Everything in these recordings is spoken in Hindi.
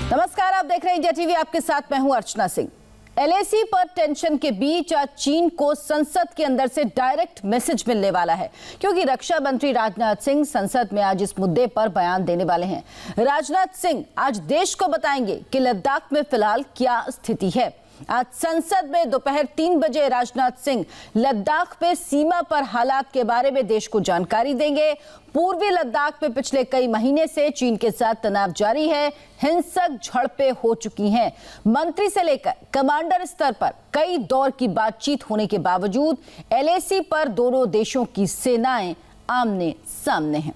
नमस्कार, आप देख रहे हैं इंडिया टीवी। आपके साथ मैं हूं अर्चना सिंह। एलएसी पर टेंशन के बीच आज चीन को संसद के अंदर से डायरेक्ट मैसेज मिलने वाला है, क्योंकि रक्षा मंत्री राजनाथ सिंह संसद में आज इस मुद्दे पर बयान देने वाले हैं। राजनाथ सिंह आज देश को बताएंगे कि लद्दाख में फिलहाल क्या स्थिति है। आज संसद में दोपहर 3 बजे राजनाथ सिंह लद्दाख में सीमा पर हालात के बारे में देश को जानकारी देंगे। पूर्वी लद्दाख में पिछले कई महीने से चीन के साथ तनाव जारी है, हिंसक झड़पें हो चुकी हैं। मंत्री से लेकर कमांडर स्तर पर कई दौर की बातचीत होने के बावजूद एलएसी पर दोनों देशों की सेनाएं आमने सामने हैं।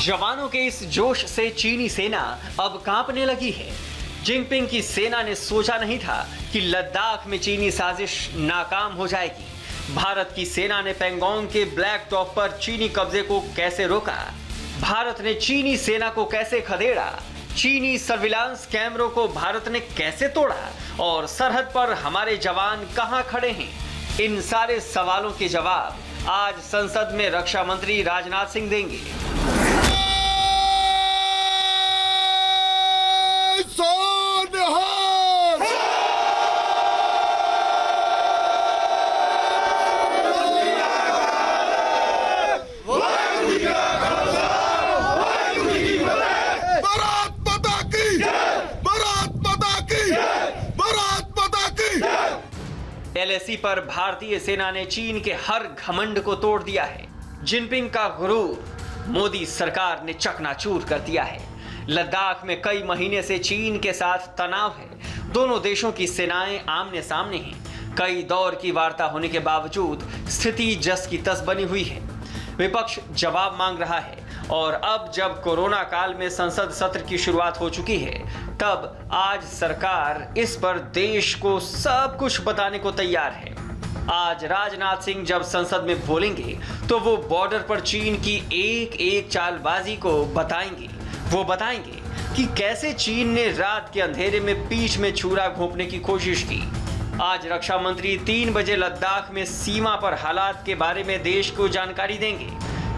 जवानों के इस जोश से चीनी सेना अब कांपने लगी है। जिनपिंग की सेना ने सोचा नहीं था कि लद्दाख में चीनी साजिश नाकाम हो जाएगी। भारत की सेना ने पैंगोंग के ब्लैक टॉप पर चीनी कब्जे को कैसे रोका, भारत ने चीनी सेना को कैसे खदेड़ा, चीनी सर्विलांस कैमरों को भारत ने कैसे तोड़ा और सरहद पर हमारे जवान कहां खड़े हैं, इन सारे सवालों के जवाब आज संसद में रक्षा मंत्री राजनाथ सिंह देंगे। एलएसी पर भारतीय सेना ने चीन के हर घमंड को तोड़ दिया है। जिनपिंग का गुरूर मोदी सरकार ने चकनाचूर कर दिया है। लद्दाख में कई महीने से चीन के साथ तनाव है। दोनों देशों की सेनाएं आमने सामने हैं। कई दौर की वार्ता होने के बावजूद स्थिति जस की तस बनी हुई है। विपक्ष जवाब मांग रहा है और अब जब कोरोना काल में संसद सत्र की शुरुआत हो चुकी है, तब आज सरकार इस पर देश को सब कुछ बताने को तैयार है। आज राजनाथ सिंह जब संसद में बोलेंगे तो वो बॉर्डर पर चीन की एक एक चालबाजी को बताएंगे। वो बताएंगे कि कैसे चीन ने रात के अंधेरे में पीठ में छुरा घोंपने की कोशिश की। आज रक्षा मंत्री 3 बजे लद्दाख में सीमा पर हालात के बारे में देश को जानकारी देंगे।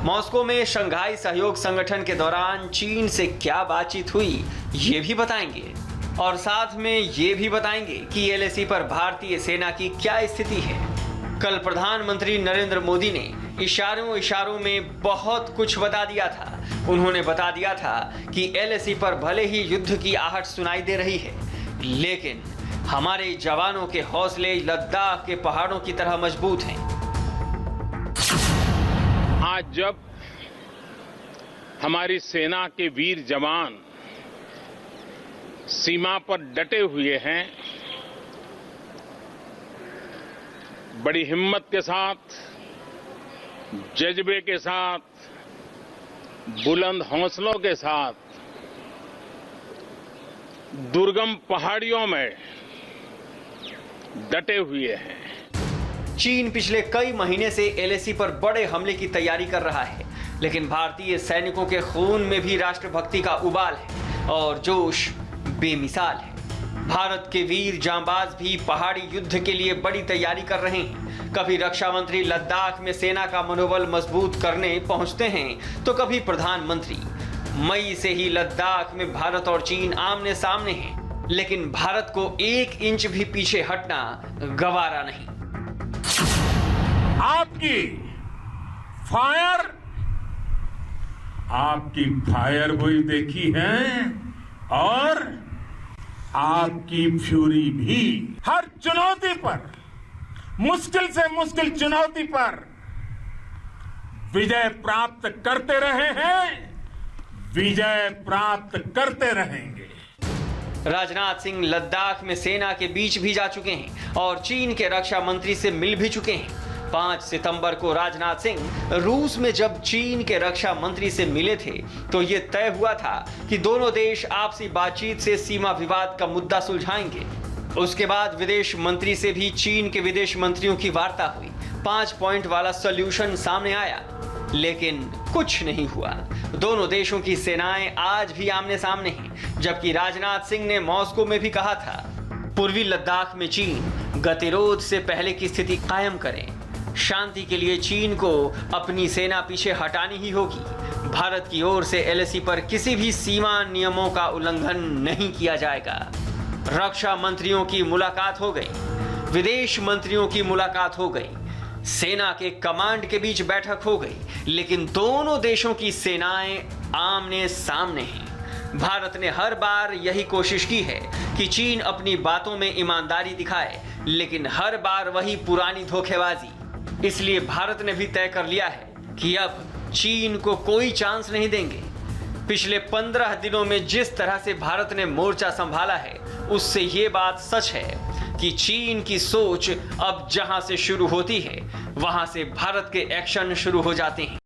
मॉस्को में शंघाई सहयोग संगठन के दौरान चीन से क्या बातचीत हुई, ये भी बताएंगे और साथ में ये भी बताएंगे कि एलएसी पर भारतीय सेना की क्या स्थिति है। कल प्रधानमंत्री नरेंद्र मोदी ने इशारों में बहुत कुछ बता दिया था। उन्होंने बता दिया था कि एलएसी पर भले ही युद्ध की आहट सुनाई दे रही है, लेकिन हमारे जवानों के हौसले लद्दाख के पहाड़ों की तरह मजबूत हैं। आज जब हमारी सेना के वीर जवान सीमा पर डटे हुए हैं, बड़ी हिम्मत के साथ, जज्बे के साथ, बुलंद हौसलों के साथ दुर्गम पहाड़ियों में डटे हुए हैं। चीन पिछले कई महीने से एलएसी पर बड़े हमले की तैयारी कर रहा है, लेकिन भारतीय सैनिकों के खून में भी राष्ट्रभक्ति का उबाल है और जोश बेमिसाल है। भारत के वीर जांबाज भी पहाड़ी युद्ध के लिए बड़ी तैयारी कर रहे हैं। कभी रक्षा मंत्री लद्दाख में सेना का मनोबल मजबूत करने पहुंचते हैं, तो कभी प्रधानमंत्री। मई से ही लद्दाख में भारत और चीन आमने सामने हैं, लेकिन भारत को 1 इंच भी पीछे हटना गवारा नहीं। आपकी फायर हुई देखी है और आपकी फ्यूरी भी। हर चुनौती पर, मुश्किल से मुश्किल चुनौती पर विजय प्राप्त करते रहे हैं, विजय प्राप्त करते रहेंगे। राजनाथ सिंह लद्दाख में सेना के बीच भी जा चुके हैं और चीन के रक्षा मंत्री से मिल भी चुके हैं। 5 सितंबर को राजनाथ सिंह रूस में जब चीन के रक्षा मंत्री से मिले थे तो ये तय हुआ था कि दोनों देश आपसी बातचीत से सीमा विवाद का मुद्दा सुलझाएंगे। उसके बाद विदेश मंत्री से भी चीन के विदेश मंत्रियों की वार्ता हुई। 5 पॉइंट वाला सॉल्यूशन सामने आया, लेकिन कुछ नहीं हुआ। दोनों देशों की सेनाएं आज भी आमने सामने हैं, जबकि राजनाथ सिंह ने मॉस्को में भी कहा था पूर्वी लद्दाख में चीन गतिरोध से पहले की स्थिति कायम करें। शांति के लिए चीन को अपनी सेना पीछे हटानी ही होगी। भारत की ओर से एलएसी पर किसी भी सीमा नियमों का उल्लंघन नहीं किया जाएगा। रक्षा मंत्रियों की मुलाकात हो गई, विदेश मंत्रियों की मुलाकात हो गई, सेना के कमांड के बीच बैठक हो गई, लेकिन दोनों देशों की सेनाएं आमने सामने हैं। भारत ने हर बार यही कोशिश की है कि चीन अपनी बातों में ईमानदारी दिखाए, लेकिन हर बार वही पुरानी धोखेबाजी। इसलिए भारत ने भी तय कर लिया है कि अब चीन को कोई चांस नहीं देंगे। पिछले 15 दिनों में जिस तरह से भारत ने मोर्चा संभाला है, उससे ये बात सच है कि चीन की सोच अब जहां से शुरू होती है, वहां से भारत के एक्शन शुरू हो जाते हैं।